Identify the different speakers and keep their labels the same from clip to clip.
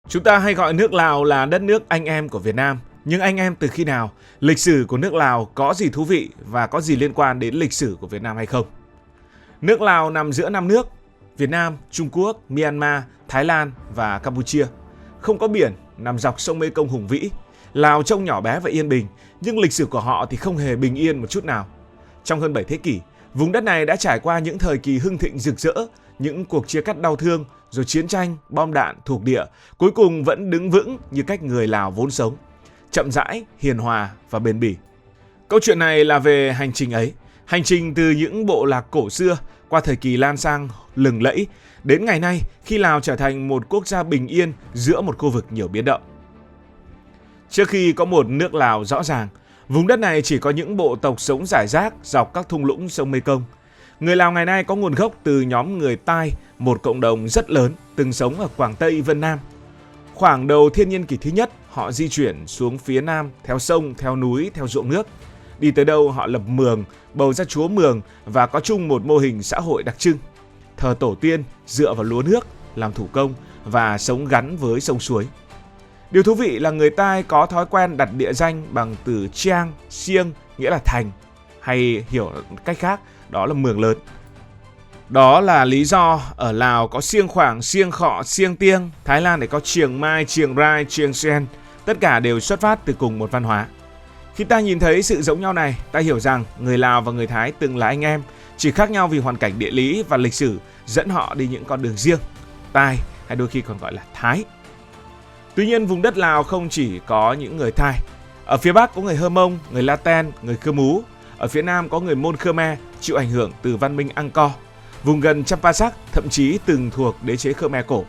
Speaker 1: Chúng ta hay gọi nước Lào là đất nước anh em của Việt Nam. Nhưng anh em từ khi nào? Lịch sử của nước Lào có gì thú vị và có gì liên quan đến lịch sử của Việt Nam hay không? Nước Lào nằm giữa 5 nước: Việt Nam, Trung Quốc, Myanmar, Thái Lan và Campuchia. Không có biển, nằm dọc sông Mekong hùng vĩ. Lào trông nhỏ bé và yên bình, nhưng lịch sử của họ thì không hề bình yên một chút nào. Trong hơn 7 thế kỷ, vùng đất này đã trải qua những thời kỳ hưng thịnh rực rỡ, những cuộc chia cắt đau thương, rồi chiến tranh, bom đạn, thuộc địa, cuối cùng vẫn đứng vững như cách người Lào vốn sống: chậm rãi, hiền hòa và bền bỉ. Câu chuyện này là về hành trình ấy, hành trình từ những bộ lạc cổ xưa qua thời kỳ lan sang lừng lẫy đến ngày nay khi Lào trở thành một quốc gia bình yên giữa một khu vực nhiều biến động. Trước khi có một nước Lào rõ ràng, vùng đất này chỉ có những bộ tộc sống rải rác dọc các thung lũng sông Mekong. Người Lào ngày nay có nguồn gốc từ nhóm người Tai, một cộng đồng rất lớn từng sống ở Quảng Tây, Vân Nam. Khoảng đầu thiên niên kỷ thứ nhất, họ di chuyển xuống phía Nam theo sông, theo núi, theo ruộng nước. Đi tới đâu họ lập mường, bầu ra chúa mường và có chung một mô hình xã hội đặc trưng: thờ tổ tiên, dựa vào lúa nước, làm thủ công và sống gắn với sông suối. Điều thú vị là người Tai có thói quen đặt địa danh bằng từ Chiang, Siêng, nghĩa là thành, hay hiểu cách khác đó là mường lớn. Đó là lý do ở Lào có Siêng Khoảng, Siêng Khọ, Siêng Tiêng, Thái Lan để có Chiềng Mai, Chiềng Rai, Chiêng Sen, tất cả đều xuất phát từ cùng một văn hóa. Khi ta nhìn thấy sự giống nhau này, ta hiểu rằng người Lào và người Thái từng là anh em, chỉ khác nhau vì hoàn cảnh địa lý và lịch sử dẫn họ đi những con đường riêng, Tai hay đôi khi còn gọi là Thái. Tuy nhiên, vùng đất Lào không chỉ có những người Tai. Ở phía Bắc có người Hơ Mông, người La Ten, người Khơ Mú. Ở phía Nam có người Môn Khmer chịu ảnh hưởng từ văn minh Angkor. Vùng gần Champasak thậm chí từng thuộc đế chế Khmer cổ.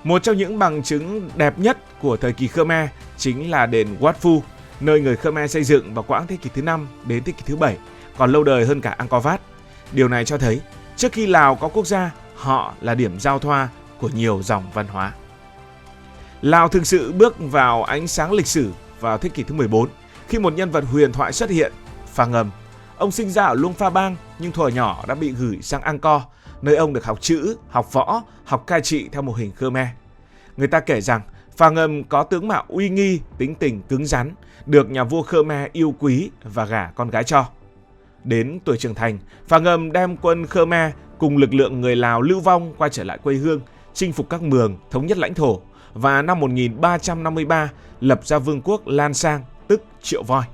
Speaker 1: Một trong những bằng chứng đẹp nhất của thời kỳ Khmer chính là đền Wat Phu, nơi người Khmer xây dựng vào quãng thế kỷ thứ 5 đến thế kỷ thứ 7, còn lâu đời hơn cả Angkor Wat. Điều này cho thấy, trước khi Lào có quốc gia, họ là điểm giao thoa của nhiều dòng văn hóa. Lào thực sự bước vào ánh sáng lịch sử vào thế kỷ thứ 14, khi một nhân vật huyền thoại xuất hiện, Phà Ngầm. Ông sinh ra ở Luông Pha Bang nhưng thuở nhỏ đã bị gửi sang Angkor, nơi ông được học chữ, học võ, học cai trị theo mô hình Khmer. Người ta kể rằng Phà Ngầm có tướng mạo uy nghi, tính tình cứng rắn, được nhà vua Khmer yêu quý và gả con gái cho. Đến tuổi trưởng thành, Phà Ngầm đem quân Khmer cùng lực lượng người Lào lưu vong quay trở lại quê hương, chinh phục các mường, thống nhất lãnh thổ, và năm 1353 lập ra vương quốc Lan Sang, tức Triệu Voi.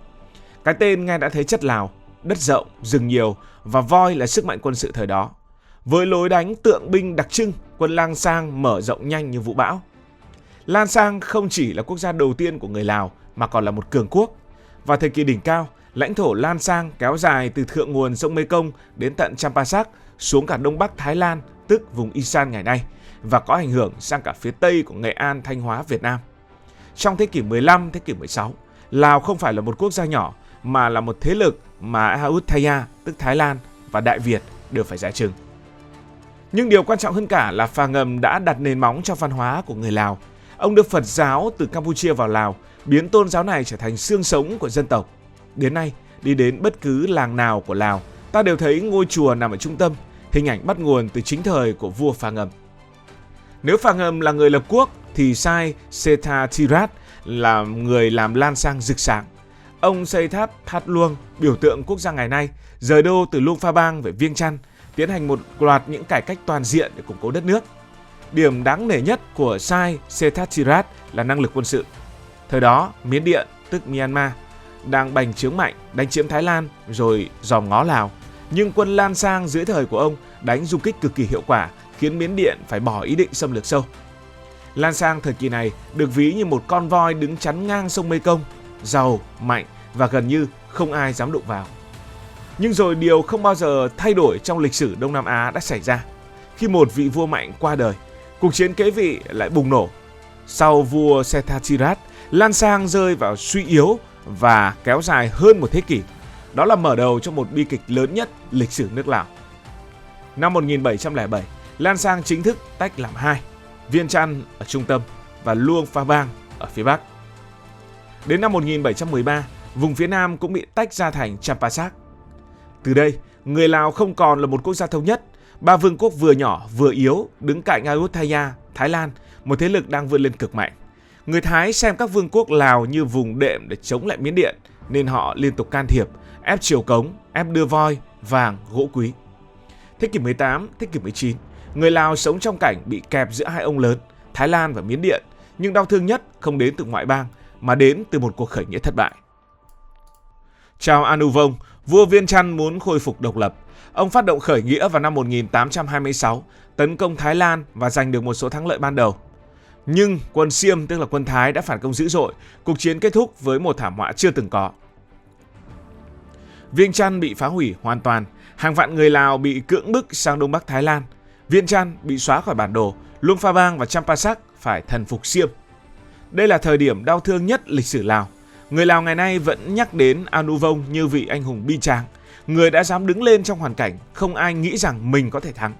Speaker 1: Cái tên nghe đã thấy chất Lào, đất rộng, rừng nhiều và voi là sức mạnh quân sự thời đó. Với lối đánh tượng binh đặc trưng, quân Lan Sang mở rộng nhanh như vũ bão. Lan Sang không chỉ là quốc gia đầu tiên của người Lào mà còn là một cường quốc. Vào thời kỳ đỉnh cao, lãnh thổ Lan Sang kéo dài từ thượng nguồn sông Mekong đến tận Champasak xuống cả đông bắc Thái Lan, tức vùng Isan ngày nay, và có ảnh hưởng sang cả phía tây của Nghệ An, Thanh Hóa, Việt Nam. Trong thế kỷ 15, thế kỷ 16, Lào không phải là một quốc gia nhỏ mà là một thế lực mà Ayutthaya, tức Thái Lan, và Đại Việt đều phải dè chừng. Nhưng điều quan trọng hơn cả là Phà Ngầm đã đặt nền móng cho văn hóa của người Lào. Ông đưa Phật giáo từ Campuchia vào Lào, biến tôn giáo này trở thành xương sống của dân tộc. Đến nay, đi đến bất cứ làng nào của Lào, ta đều thấy ngôi chùa nằm ở trung tâm, hình ảnh bắt nguồn từ chính thời của vua Phà Ngầm. Nếu Phà Ngầm là người lập quốc, thì Sai Sethathirat là người làm Lan Sang rực sáng. Ông xây tháp Thát Luông, biểu tượng quốc gia ngày nay, rời đô từ Luông Pha Bang về Viêng Chăn, tiến hành một loạt những cải cách toàn diện để củng cố đất nước. Điểm đáng nể nhất của Sai Sethathirat là năng lực quân sự. Thời đó, Miến Điện, tức Myanmar, đang bành trướng mạnh, đánh chiếm Thái Lan rồi dòm ngó Lào. Nhưng quân Lan Sang dưới thời của ông đánh du kích cực kỳ hiệu quả, khiến Miến Điện phải bỏ ý định xâm lược sâu. Lan Sang thời kỳ này được ví như một con voi đứng chắn ngang sông Mekong, giàu, mạnh và gần như không ai dám đụng vào. Nhưng rồi điều không bao giờ thay đổi trong lịch sử Đông Nam Á đã xảy ra. Khi một vị vua mạnh qua đời, cuộc chiến kế vị lại bùng nổ. Sau vua Sethathirat, Lan Sang rơi vào suy yếu và kéo dài hơn một thế kỷ. Đó là mở đầu cho một bi kịch lớn nhất lịch sử nước Lào. Năm 1707, Lan Sang chính thức tách làm hai, Viêng Chăn ở trung tâm và Luông Pha Bang ở phía bắc. Đến năm 1713, vùng phía Nam cũng bị tách ra thành Champasak. Từ đây, người Lào không còn là một quốc gia thống nhất. Ba vương quốc vừa nhỏ vừa yếu đứng cạnh Ayutthaya, Thái Lan một thế lực đang vươn lên cực mạnh. Người Thái xem các vương quốc Lào như vùng đệm để chống lại Miến Điện, nên họ liên tục can thiệp, ép triều cống, ép đưa voi, vàng, gỗ quý. Thế kỷ 18, thế kỷ 19, người Lào sống trong cảnh bị kẹp giữa hai ông lớn, Thái Lan và Miến Điện, nhưng đau thương nhất không đến từ ngoại bang, mà đến từ một cuộc khởi nghĩa thất bại. Chao Anuvong, vua Viêng Chăn muốn khôi phục độc lập. Ông phát động khởi nghĩa vào năm 1826, tấn công Thái Lan và giành được một số thắng lợi ban đầu. Nhưng quân Xiêm, tức là quân Thái, đã phản công dữ dội, cuộc chiến kết thúc với một thảm họa chưa từng có. Viêng Chăn bị phá hủy hoàn toàn, hàng vạn người Lào bị cưỡng bức sang Đông Bắc Thái Lan. Viêng Chăn bị xóa khỏi bản đồ, Luang Prabang và Champasak phải thần phục Xiêm. Đây là thời điểm đau thương nhất lịch sử Lào. Người Lào ngày nay vẫn nhắc đến Anuvong như vị anh hùng bi tráng, người đã dám đứng lên trong hoàn cảnh không ai nghĩ rằng mình có thể thắng.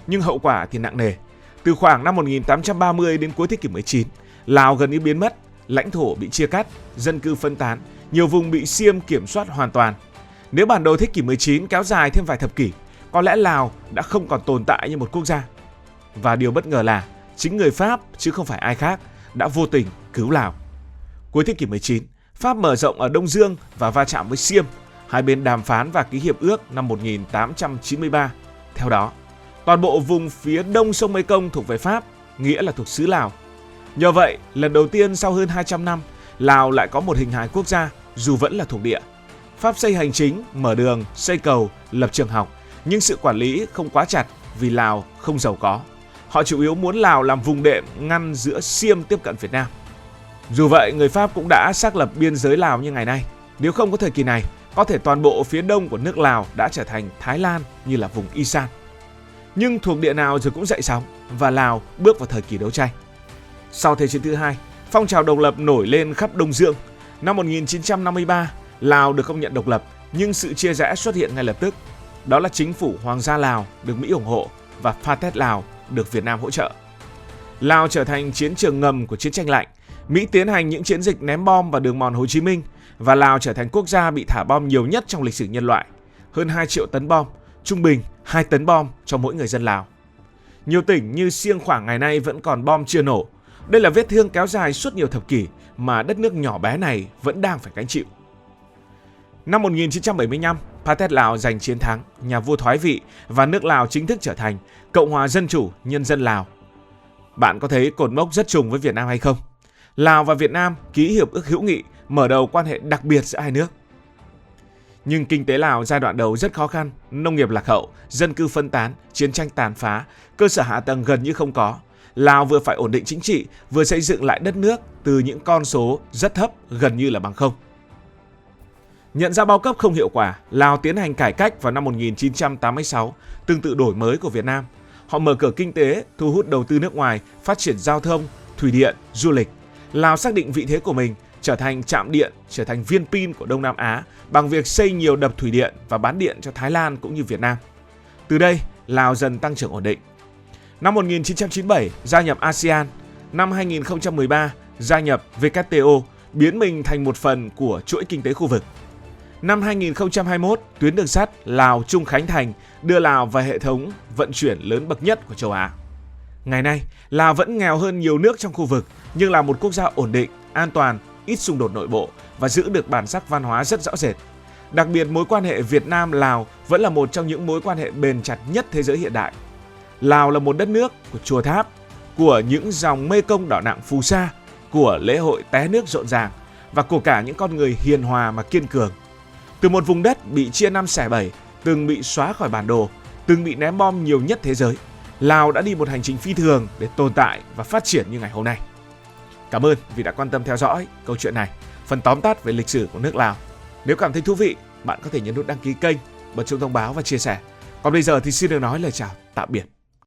Speaker 1: Nhưng hậu quả thì nặng nề. Từ khoảng năm 1830 đến cuối thế kỷ 19, Lào gần như biến mất, lãnh thổ bị chia cắt, dân cư phân tán, nhiều vùng bị Xiêm kiểm soát hoàn toàn. Nếu bản đồ thế kỷ 19 kéo dài thêm vài thập kỷ, có lẽ Lào đã không còn tồn tại như một quốc gia. Và điều bất ngờ là chính người Pháp, chứ không phải ai khác, đã vô tình cứu Lào. Cuối thế kỷ 19, Pháp mở rộng ở Đông Dương và va chạm với Xiêm. Hai bên đàm phán và ký hiệp ước năm 1893. Theo đó, toàn bộ vùng phía đông sông Mekong thuộc về Pháp, nghĩa là thuộc xứ Lào. Nhờ vậy, lần đầu tiên sau hơn 200 năm, Lào lại có một hình hài quốc gia dù vẫn là thuộc địa. Pháp xây hành chính, mở đường, xây cầu, lập trường học, nhưng sự quản lý không quá chặt vì Lào không giàu có. Họ chủ yếu muốn Lào làm vùng đệm ngăn giữa Xiêm tiếp cận Việt Nam. Dù vậy, người Pháp cũng đã xác lập biên giới Lào như ngày nay. Nếu không có thời kỳ này, có thể toàn bộ phía đông của nước Lào đã trở thành Thái Lan như là vùng Isan. Nhưng thuộc địa nào rồi cũng dậy sóng và Lào bước vào thời kỳ đấu tranh. Sau Thế chiến thứ hai, phong trào độc lập nổi lên khắp Đông Dương. Năm 1953, Lào được công nhận độc lập, nhưng sự chia rẽ xuất hiện ngay lập tức. Đó là chính phủ Hoàng gia Lào được Mỹ ủng hộ và Pathet Lào được Việt Nam hỗ trợ. Lào trở thành chiến trường ngầm của chiến tranh lạnh. Mỹ tiến hành những chiến dịch ném bom vào đường mòn Hồ Chí Minh và Lào trở thành quốc gia bị thả bom nhiều nhất trong lịch sử nhân loại. Hơn 2 triệu tấn bom, trung bình 2 tấn bom cho mỗi người dân Lào. Nhiều tỉnh như Siêng Khoảng ngày nay vẫn còn bom chưa nổ. Đây là vết thương kéo dài suốt nhiều thập kỷ mà đất nước nhỏ bé này vẫn đang phải gánh chịu. Năm 1975, Pathet Lào giành chiến thắng, nhà vua thoái vị và nước Lào chính thức trở thành Cộng hòa Dân chủ Nhân dân Lào. Bạn có thấy cột mốc rất trùng với Việt Nam hay không? Lào và Việt Nam ký hiệp ước hữu nghị, mở đầu quan hệ đặc biệt giữa hai nước. Nhưng kinh tế Lào giai đoạn đầu rất khó khăn, nông nghiệp lạc hậu, dân cư phân tán, chiến tranh tàn phá, cơ sở hạ tầng gần như không có. Lào vừa phải ổn định chính trị, vừa xây dựng lại đất nước từ những con số rất thấp, gần như là bằng không. Nhận ra bao cấp không hiệu quả, Lào tiến hành cải cách vào năm 1986, tương tự đổi mới của Việt Nam. Họ mở cửa kinh tế, thu hút đầu tư nước ngoài, phát triển giao thông, thủy điện, du lịch. Lào xác định vị thế của mình, trở thành trạm điện, trở thành viên pin của Đông Nam Á bằng việc xây nhiều đập thủy điện và bán điện cho Thái Lan cũng như Việt Nam. Từ đây, Lào dần tăng trưởng ổn định. Năm 1997, gia nhập ASEAN. Năm 2013, gia nhập WTO, biến mình thành một phần của chuỗi kinh tế khu vực. Năm 2021, tuyến đường sắt Lào-Trung Khánh Thành đưa Lào vào hệ thống vận chuyển lớn bậc nhất của châu Á. Ngày nay, Lào vẫn nghèo hơn nhiều nước trong khu vực, nhưng là một quốc gia ổn định, an toàn, ít xung đột nội bộ và giữ được bản sắc văn hóa rất rõ rệt. Đặc biệt, mối quan hệ Việt Nam-Lào vẫn là một trong những mối quan hệ bền chặt nhất thế giới hiện đại. Lào là một đất nước của chùa tháp, của những dòng Mê Công đỏ nặng phù sa, của lễ hội té nước rộn ràng và của cả những con người hiền hòa mà kiên cường. Từ một vùng đất bị chia năm xẻ bảy, từng bị xóa khỏi bản đồ, từng bị ném bom nhiều nhất thế giới, Lào đã đi một hành trình phi thường để tồn tại và phát triển như ngày hôm nay. Cảm ơn vì đã quan tâm theo dõi câu chuyện này, phần tóm tắt về lịch sử của nước Lào. Nếu cảm thấy thú vị, bạn có thể nhấn nút đăng ký kênh, bật chuông thông báo và chia sẻ. Còn bây giờ thì xin được nói lời chào tạm biệt.